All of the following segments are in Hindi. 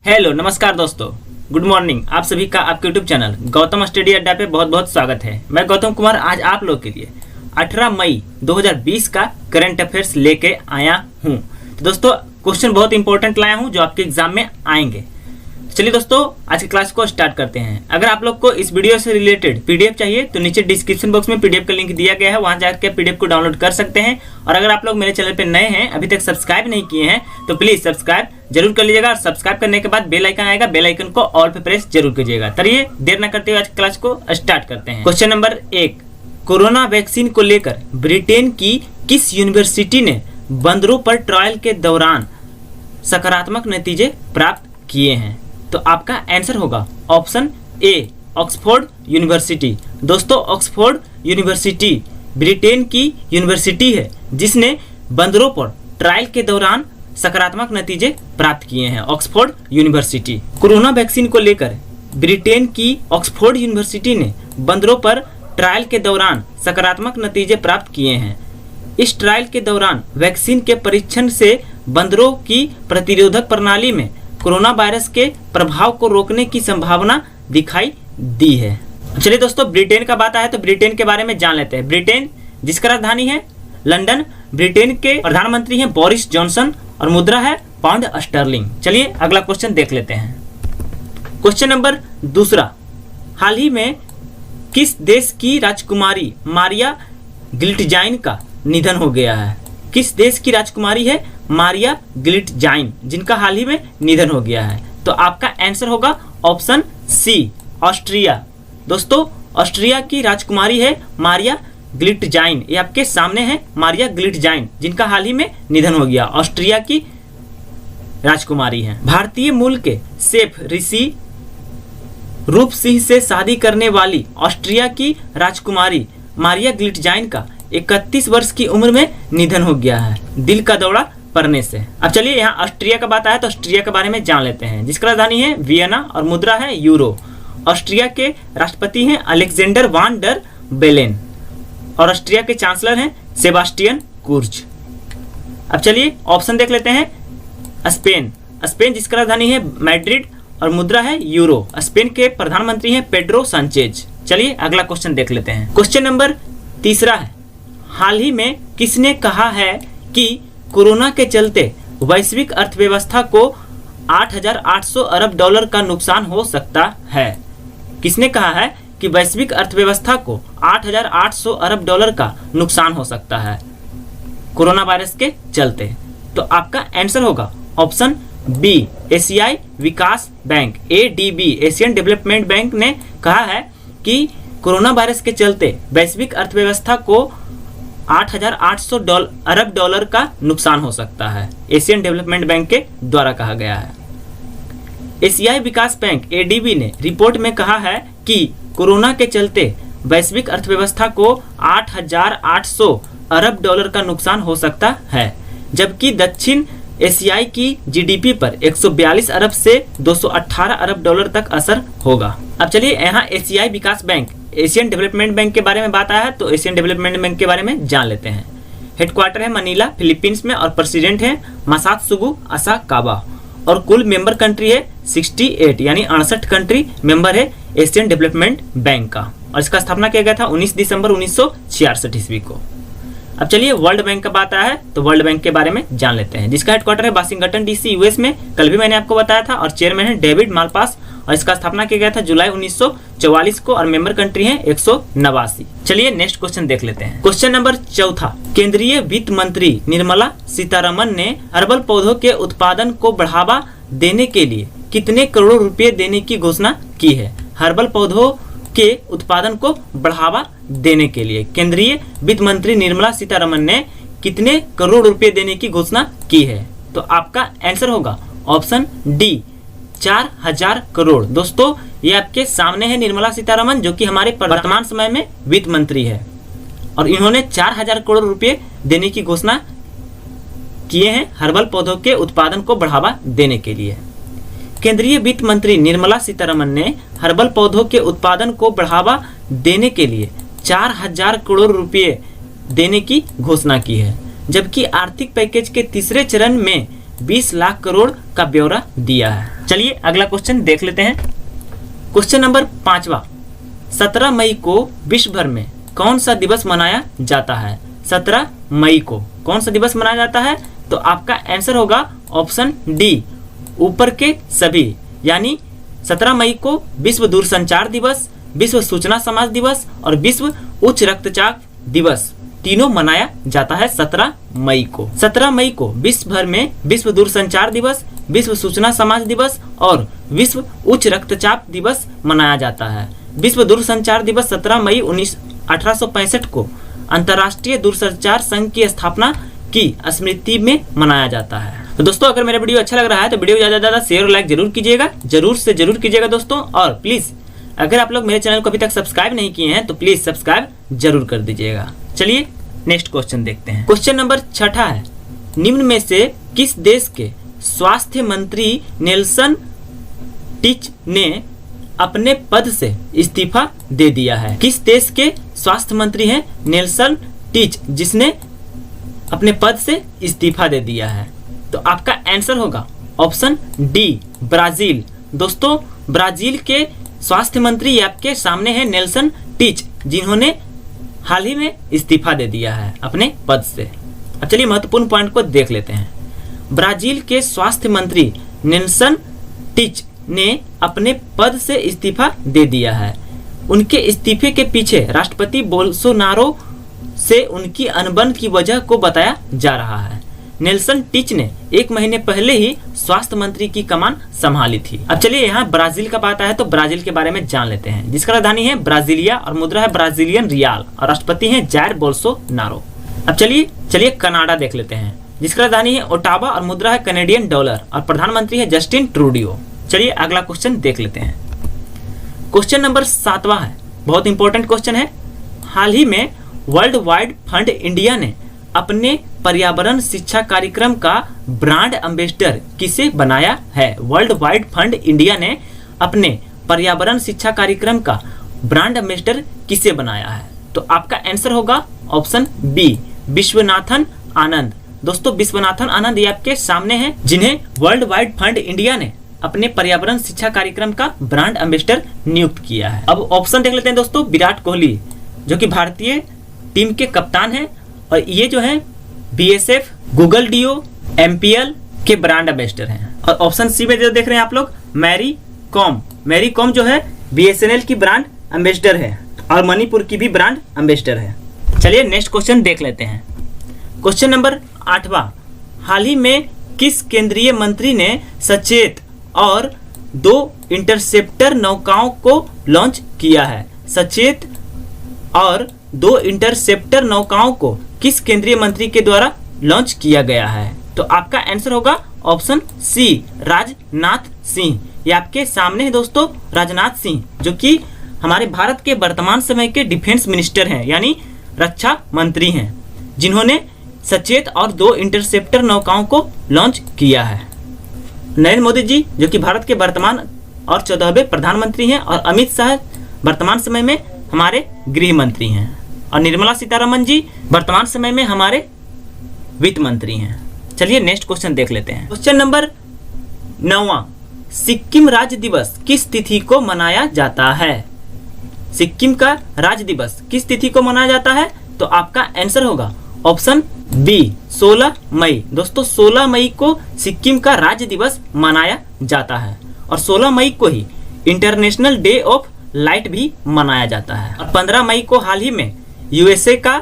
हेलो नमस्कार दोस्तों, गुड मॉर्निंग। आप सभी का आपके यूट्यूब चैनल गौतम स्टडी अड्डा पे बहुत बहुत स्वागत है। मैं गौतम कुमार आज आप लोग के लिए 18 मई 2020 का करंट अफेयर्स लेके आया हूँ। तो दोस्तों क्वेश्चन बहुत इंपॉर्टेंट लाया हूँ जो आपके एग्जाम में आएंगे। चलिए दोस्तों आज की क्लास को स्टार्ट करते हैं। अगर आप लोग को इस वीडियो से रिलेटेड पीडीएफ चाहिए तो नीचे डिस्क्रिप्शन बॉक्स में पीडीएफ का लिंक दिया गया है, वहां जाकर पीडीएफ को डाउनलोड कर सकते हैं। और अगर आप लोग मेरे चैनल पे नए हैं, अभी तक सब्सक्राइब नहीं किए हैं तो प्लीज सब्सक्राइब जरूर कर लीजिएगा। और सब्सक्राइब करने के बाद बेल आइकन आएगा, बेल आइकन को ऑल पे प्रेस जरूर कीजिएगा। चलिए देर न करते हुए आज क्लास को स्टार्ट करते हैं। क्वेश्चन नंबर 1, कोरोना वैक्सीन को लेकर ब्रिटेन की किस यूनिवर्सिटी ने बंदरों पर ट्रायल के दौरान सकारात्मक नतीजे प्राप्त किए हैं? तो आपका आंसर होगा ऑप्शन ए, ऑक्सफोर्ड यूनिवर्सिटी। दोस्तों ऑक्सफोर्ड यूनिवर्सिटी ब्रिटेन की यूनिवर्सिटी है जिसने बंदरों पर ट्रायल के दौरान सकारात्मक नतीजे प्राप्त किए हैं। Oxford university. कोरोना वैक्सीन को लेकर ब्रिटेन की ऑक्सफोर्ड यूनिवर्सिटी ने बंदरों पर ट्रायल के दौरान सकारात्मक नतीजे प्राप्त किए हैं। इस ट्रायल के दौरान वैक्सीन के परीक्षण से बंदरों की प्रतिरोधक प्रणाली में कोरोना वायरस के प्रभाव को रोकने की संभावना दिखाई दी है। चलिए दोस्तों ब्रिटेन का बात आया तो ब्रिटेन के बारे में जान लेते हैं। ब्रिटेन जिसका राजधानी है लंदन, ब्रिटेन के प्रधानमंत्री हैं बोरिस जॉनसन और मुद्रा है पाउंड स्टर्लिंग। चलिए अगला क्वेश्चन देख लेते हैं। क्वेश्चन नंबर 2, हाल ही में किस देश की राजकुमारी मारिया गिल्टजाइन का निधन हो गया है? किस देश की राजकुमारी है मारिया गिल्टजाइन जिनका हाल ही में निधन हो गया है? तो आपका आंसर होगा ऑप्शन सी, ऑस्ट्रिया। दोस्तों ऑस्ट्रिया की राजकुमारी है मारिया गिल्टजाइन। ये आपके सामने है मारिया गिल्टजाइन जिनका हाल ही में निधन हो गया। ऑस्ट्रिया की राजकुमारी है। भारतीय मूल के शेफ ऋषि रूप सिंह से शादी करने वाली ऑस्ट्रिया की राजकुमारी मारिया गिल्टजाइन का 31 वर्ष की उम्र में निधन हो गया है, दिल का दौरा पड़ने से। अब चलिए यहाँ ऑस्ट्रिया का बात आया तो ऑस्ट्रिया के बारे में जान लेते हैं जिसका राजधानी है वियना और मुद्रा है यूरो। ऑस्ट्रिया के राष्ट्रपति हैं अलेक्जेंडर वान डर बेलेन और ऑस्ट्रिया के चांसलर हैं सेबास्टियन कुर्ज। अब चलिए ऑप्शन देख लेते हैं। स्पेन, स्पेन जिसका राजधानी है मैड्रिड और मुद्रा है यूरो। स्पेन के प्रधानमंत्री हैं पेड्रो सांचेज। चलिए अगला क्वेश्चन देख लेते हैं। क्वेश्चन नंबर 3 है, हाल ही में किसने कहा है कि कोरोना के चलते वैश्विक अर्थव्यवस्था को 8,800 अरब डॉलर का नुकसान हो सकता है? किसने कहा है कि वैश्विक अर्थव्यवस्था को 8,800 अरब डॉलर का नुकसान हो सकता है कोरोना वायरस के चलते? तो आपका आंसर होगा ऑप्शन बी, एशियाई विकास bank ADB, Asian development bank ने कहा है कि कोरोना वायरस के चलते वैश्विक अर्थव्यवस्था को 8,800 अरब डॉलर का नुकसान हो सकता है। एशियन डेवलपमेंट बैंक के द्वारा कहा गया है। एशियाई विकास बैंक ADB ने रिपोर्ट में कहा है कि कोरोना के चलते वैश्विक अर्थव्यवस्था को 8,800 अरब डॉलर का नुकसान हो सकता है, जबकि दक्षिण एशियाई की GDP पर 142 अरब से 218 अरब डॉलर तक असर होगा। अब चलिए यहाँ एशियाई विकास बैंक एशियन डेवलपमेंट बैंक के बारे में बात आया है तो एशियन डेवलपमेंट बैंक के बारे में जान लेते हैं। हेडक्वार्टर है मनीला फिलीपींस में और प्रेसिडेंट है मासात्सुगु असाकावा और कुल मेंबर कंट्री है 68 यानी 68 कंट्री मेंबर है एशियन डेवलपमेंट बैंक का। और इसका स्थापना किया गया था 19 दिसंबर 1966 ईस्वी को। अब चलिए वर्ल्ड बैंक का बात आया है तो वर्ल्ड बैंक के बारे में जान लेते हैं जिसका हेडक्वार्टर है वाशिंगटन DC US में। कल भी मैंने आपको बताया था और चेयरमैन है डेविड मालपास और इसका स्थापना किया गया था जुलाई 1944 को और मेंबर कंट्री है 189। चलिए नेक्स्ट क्वेश्चन देख लेते हैं। क्वेश्चन नंबर 4, केंद्रीय वित्त मंत्री निर्मला सीतारमन ने हर्बल पौधों के उत्पादन को बढ़ावा देने के लिए कितने करोड़ रुपए देने की घोषणा की है? हर्बल पौधों के उत्पादन को बढ़ावा देने के लिए केंद्रीय वित्त मंत्री निर्मला सीतारमन ने कितने करोड़ रुपए देने की घोषणा की है? तो आपका आंसर होगा ऑप्शन डी, 4,000 करोड़। दोस्तों ये आपके सामने है निर्मला सीतारमन जो कि हमारे वर्तमान समय में वित्त मंत्री है और इन्होंने 4,000 करोड़ रुपए देने की घोषणा किए हैं हर्बल पौधों के उत्पादन को बढ़ावा देने के लिए। केंद्रीय वित्त मंत्री निर्मला सीतारमन ने हर्बल पौधों के उत्पादन को बढ़ावा देने के लिए 4,000 करोड़ रुपए देने की घोषणा की है, जबकि आर्थिक पैकेज के तीसरे चरण में 20 लाख करोड़ का ब्यौरा दिया है। चलिए अगला क्वेश्चन देख लेते हैं। क्वेश्चन नंबर 5वां, 17 मई को विश्व भर में कौन सा दिवस मनाया जाता है? 17 मई को कौन सा दिवस मनाया जाता है? तो आपका आंसर होगा ऑप्शन डी, ऊपर के सभी। यानी 17 मई को विश्व दूरसंचार दिवस, विश्व सूचना समाज दिवस और विश्व उच्च रक्तचाप दिवस तीनों मनाया जाता है 17 मई को। 17 मई को विश्व भर में विश्व दूरसंचार दिवस, विश्व सूचना समाज दिवस और विश्व उच्च रक्तचाप दिवस मनाया जाता है। विश्व दूरसंचार दिवस 17 मई 1865 को अंतर्राष्ट्रीय दूरसंचार संघ की स्थापना की स्मृति में मनाया जाता है। तो दोस्तों अगर मेरा वीडियो अच्छा लग रहा है तो वीडियो ज़्यादा से ज़्यादा शेयर और लाइक जरूर कीजिएगा, जरूर से जरूर कीजिएगा दोस्तों। और प्लीज़ अगर आप लोग मेरे चैनल को अभी तक सब्सक्राइब नहीं किए हैं तो प्लीज़ सब्सक्राइब जरूर कर दीजिएगा। चलिए नेक्स्ट क्वेश्चन देखते हैं। क्वेश्चन नंबर 6 है, निम्न में से किस देश के स्वास्थ्य मंत्री नेल्सन टिच ने अपने पद से इस्तीफा दे दिया है? किस देश के स्वास्थ्य मंत्री हैं नेल्सन टिच जिसने अपने पद से इस्तीफा दे दिया है? तो आपका आंसर होगा ऑप्शन डी, ब्राजील। दोस्तों ब्राजील के स्वास्थ्य मंत्री आपके सामने है नेल्सन टिच, जिन्होंने हाल ही में इस्तीफा दे दिया है अपने पद से। अब चलिए महत्वपूर्ण पॉइंट को देख लेते हैं। ब्राजील के स्वास्थ्य मंत्री नेल्सन टिच ने अपने पद से इस्तीफा दे दिया है। उनके इस्तीफे के पीछे राष्ट्रपति बोल्सोनारो से उनकी अनबन की वजह को बताया जा रहा है। नेल्सन टिच ने 1 महीने पहले ही स्वास्थ्य मंत्री की कमान संभाली थी। अब चलिए यहाँ ब्राजील का बात है तो ब्राजील के बारे में जान लेते हैं, जिसका राजधानी है ब्राजीलिया और मुद्रा है ब्राजीलियन रियाल और राष्ट्रपति हैं जायर बोल्सोनारो। अब चलिए कनाडा देख लेते हैं, जिसका राजधानी है ओटावा और मुद्रा है कैनेडियन डॉलर और प्रधानमंत्री है जस्टिन ट्रूडियो। चलिए अगला क्वेश्चन देख लेते हैं। क्वेश्चन नंबर 7वां है, बहुत इंपॉर्टेंट क्वेश्चन है। हाल ही में वर्ल्ड वाइड फंड इंडिया ने अपने पर्यावरण शिक्षा कार्यक्रम का ब्रांड एम्बेसडर किसे बनाया है? वर्ल्ड वाइड फंड इंडिया ने अपने पर्यावरण शिक्षा कार्यक्रम का ब्रांड एम्बेसडर किसे बनाया है? तो आपका आंसर होगा ऑप्शन बी, विश्वनाथन आनंद। दोस्तों विश्वनाथन आनंद ये आपके सामने हैं, जिन्हें वर्ल्ड वाइड फंड इंडिया ने अपने पर्यावरण शिक्षा कार्यक्रम का ब्रांड एम्बेसडर नियुक्त किया है। अब ऑप्शन देख लेते हैं दोस्तों। विराट कोहली जो कि भारतीय टीम के कप्तान हैं और ये जो है BSF, गूगल डीओ, MPL के ब्रांड एम्बेसडर हैं। और ऑप्शन सी में जो देख रहे हैं आप लोग, मैरी कॉम जो है BSNL की ब्रांड एम्बेसडर है और मणिपुर की भी ब्रांड एम्बेसडर है। चलिए नेक्स्ट क्वेश्चन देख लेते हैं। क्वेश्चन नंबर 8वां, हाल ही में किस केंद्रीय मंत्री ने सचेत और 2 इंटरसेप्टर नौकाओं को लॉन्च किया है? सचेत और 2 इंटरसेप्टर नौकाओं को किस केंद्रीय मंत्री के द्वारा लॉन्च किया गया है? तो आपका आंसर होगा ऑप्शन सी, राजनाथ सिंह। ये आपके सामने है दोस्तों, राजनाथ सिंह जो कि हमारे भारत के वर्तमान समय के डिफेंस मिनिस्टर हैं, यानी रक्षा मंत्री हैं, जिन्होंने सचेत और 2 इंटरसेप्टर नौकाओं को लॉन्च किया है। नरेंद्र मोदी जी जो कि भारत के वर्तमान और 14वें प्रधानमंत्री हैं और अमित शाह वर्तमान समय में हमारे गृह मंत्री हैं और निर्मला सीतारमन जी वर्तमान समय में हमारे वित्त मंत्री हैं। चलिए नेक्स्ट क्वेश्चन देख लेते हैं। क्वेश्चन नंबर 9वां, सिक्किम राज्य दिवस किस तिथि को मनाया जाता है? सिक्किम का राज्य दिवस किस तिथि को मनाया जाता है? तो आपका आंसर होगा ऑप्शन बी, 16 मई। दोस्तों 16 मई को सिक्किम का राज्य दिवस मनाया जाता है और 16 मई को ही इंटरनेशनल डे ऑफ लाइट भी मनाया जाता है और 15 मई को हाल ही में USA का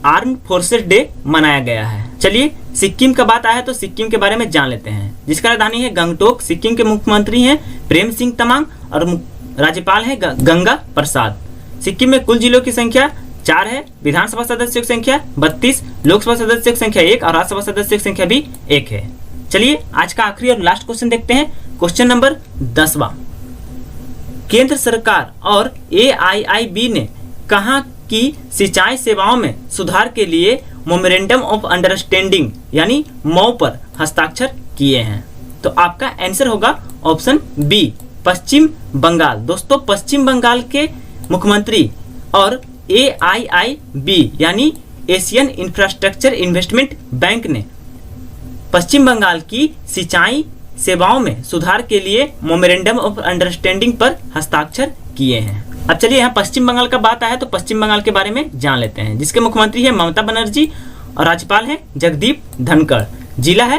आर्म फोर्सेस डे मनाया गया है। चलिए सिक्किम का बात आया तो सिक्किम के बारे में जान लेते हैं, जिसका राजधानी है गंगटोक। सिक्किम के मुख्यमंत्री हैं प्रेम सिंह तमांग और राज्यपाल हैं गंगा प्रसाद। सिक्किम में कुल जिलों की संख्या 4 है, विधानसभा सदस्यों की संख्या 32, लोकसभा सदस्यों की संख्या 1 और राज्यसभा सदस्यों की संख्या भी 1 है। चलिए आज का आखिरी और लास्ट क्वेश्चन देखते हैं। क्वेश्चन नंबर 10वां, केंद्र सरकार और AIIB ने कहा कि सिंचाई सेवाओं में सुधार के लिए मेमोरेंडम ऑफ अंडरस्टैंडिंग यानी MOU पर हस्ताक्षर किए हैं। तो आपका आंसर होगा ऑप्शन बी, पश्चिम बंगाल। दोस्तों पश्चिम बंगाल के मुख्यमंत्री और AIIB यानी एशियन इंफ्रास्ट्रक्चर इन्वेस्टमेंट बैंक ने पश्चिम बंगाल की सिंचाई सेवाओं में सुधार के लिए मेमोरेंडम ऑफ अंडरस्टैंडिंग पर हस्ताक्षर किए हैं। अब चलिए यहाँ पश्चिम बंगाल का बात आया तो पश्चिम बंगाल के बारे में जान लेते हैं, जिसके मुख्यमंत्री है ममता बनर्जी और राज्यपाल है जगदीप धनखड़। जिला है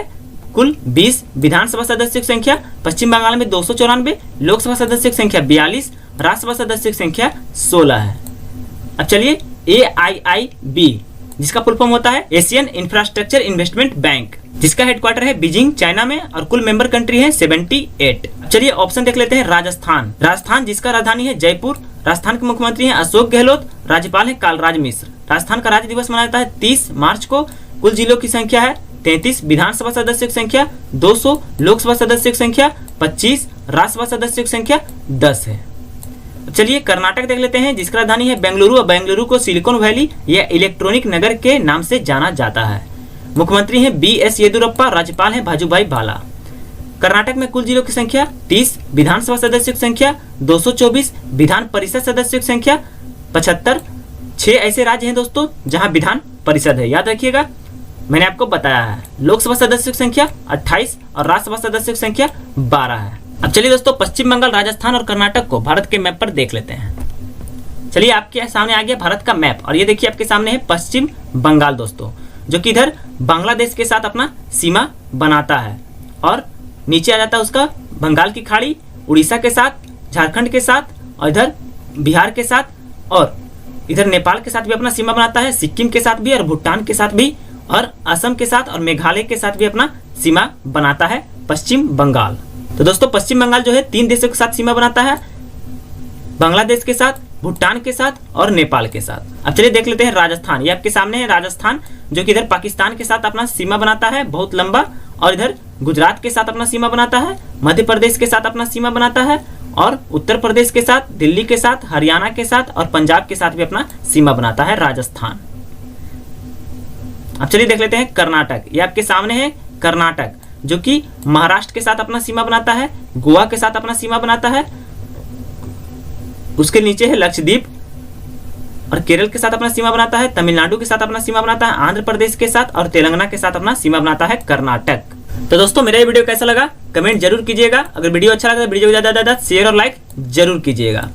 कुल 20, विधानसभा सदस्यों की संख्या पश्चिम बंगाल में 294, लोकसभा सदस्यों की संख्या 42, राज्यसभा सदस्यों की संख्या 16 है। अब चलिए AIIB, जिसका फुल फॉर्म होता है एशियन इंफ्रास्ट्रक्चर इन्वेस्टमेंट बैंक, जिसका हेडक्वार्टर है बीजिंग चाइना में और कुल मेंबर कंट्री है 78। चलिए ऑप्शन देख लेते हैं। राजस्थान जिसका राजधानी है जयपुर, राजस्थान के मुख्यमंत्री हैं अशोक गहलोत, राज्यपाल है कालराज मिश्र। राजस्थान का राज्य दिवस मनाया जाता है 30 मार्च को। कुल जिलों की संख्या है 33, विधानसभा सदस्यों की संख्या 200, लोकसभा सदस्यों की संख्या 25, राज्यसभा सदस्यों की संख्या 10 है। चलिए कर्नाटक देख लेते हैं, जिसका राजधानी है बेंगलुरु और बेंगलुरु को सिलिकॉन वैली या इलेक्ट्रॉनिक नगर के नाम से जाना जाता है। मुख्यमंत्री हैं BS येदियुरप्पा, राज्यपाल हैं भाजुभाई भाला। कर्नाटक में कुल जिलों की संख्या 30, विधानसभा सदस्यों की संख्या 224, विधान परिषद सदस्यों की संख्या 75। 6 ऐसे राज्य हैं दोस्तों जहां विधान परिषद है, याद रखिएगा, मैंने आपको बताया है। लोकसभा सदस्यों की संख्या 28 और राज्यसभा सदस्यों की संख्या 12 है। अब चलिए दोस्तों पश्चिम बंगाल, राजस्थान और कर्नाटक को भारत के मैप पर देख लेते हैं। चलिए आपके सामने आ गया भारत का मैप और ये देखिए आपके सामने है पश्चिम बंगाल दोस्तों, जो कि इधर बांग्लादेश के साथ अपना सीमा बनाता है और नीचे आ जाता है उसका बंगाल की खाड़ी, उड़ीसा के साथ, झारखंड के साथ और इधर बिहार के साथ और इधर नेपाल के साथ भी अपना सीमा बनाता है, सिक्किम के साथ भी और भूटान के साथ भी और असम के साथ और मेघालय के साथ भी अपना सीमा बनाता है पश्चिम बंगाल। तो दोस्तों पश्चिम बंगाल जो है 3 देशों के साथ सीमा बनाता है, बांग्लादेश के साथ, भूटान के साथ और नेपाल के साथ। अब चलिए देख लेते हैं राजस्थान। ये आपके सामने है राजस्थान, जो कि इधर पाकिस्तान के साथ अपना सीमा बनाता है बहुत लंबा, और इधर गुजरात के साथ अपना सीमा बनाता है, मध्य प्रदेश के साथ अपना सीमा बनाता है और उत्तर प्रदेश के साथ, दिल्ली के साथ, हरियाणा के साथ और पंजाब के साथ भी अपना सीमा बनाता है राजस्थान। अब चलिए देख लेते हैं कर्नाटक। ये आपके सामने है कर्नाटक, जो कि महाराष्ट्र के साथ अपना सीमा बनाता है, गोवा के साथ अपना सीमा बनाता है, उसके नीचे है लक्षद्वीप और केरल के साथ अपना सीमा बनाता है, तमिलनाडु के साथ अपना सीमा बनाता है, आंध्र प्रदेश के साथ और तेलंगाना के साथ अपना सीमा बनाता है कर्नाटक। तो दोस्तों मेरा ये वीडियो कैसा लगा कमेंट जरूर कीजिएगा। अगर वीडियो अच्छा लगा तो वीडियो को ज्यादा से ज्यादा शेयर और लाइक जरूर कीजिएगा।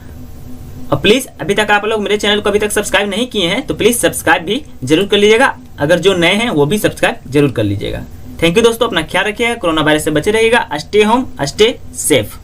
और प्लीज अभी तक आप लोग मेरे चैनल को अभी तक सब्सक्राइब नहीं किए हैं तो प्लीज सब्सक्राइब भी जरूर कर लीजिएगा। अगर जो नए हैं वो भी सब्सक्राइब जरूर कर लीजिएगा। थैंक यू दोस्तों, अपना ख्याल रखिएगा, कोरोना वायरस से बचे रहिएगा। Stay home, stay safe.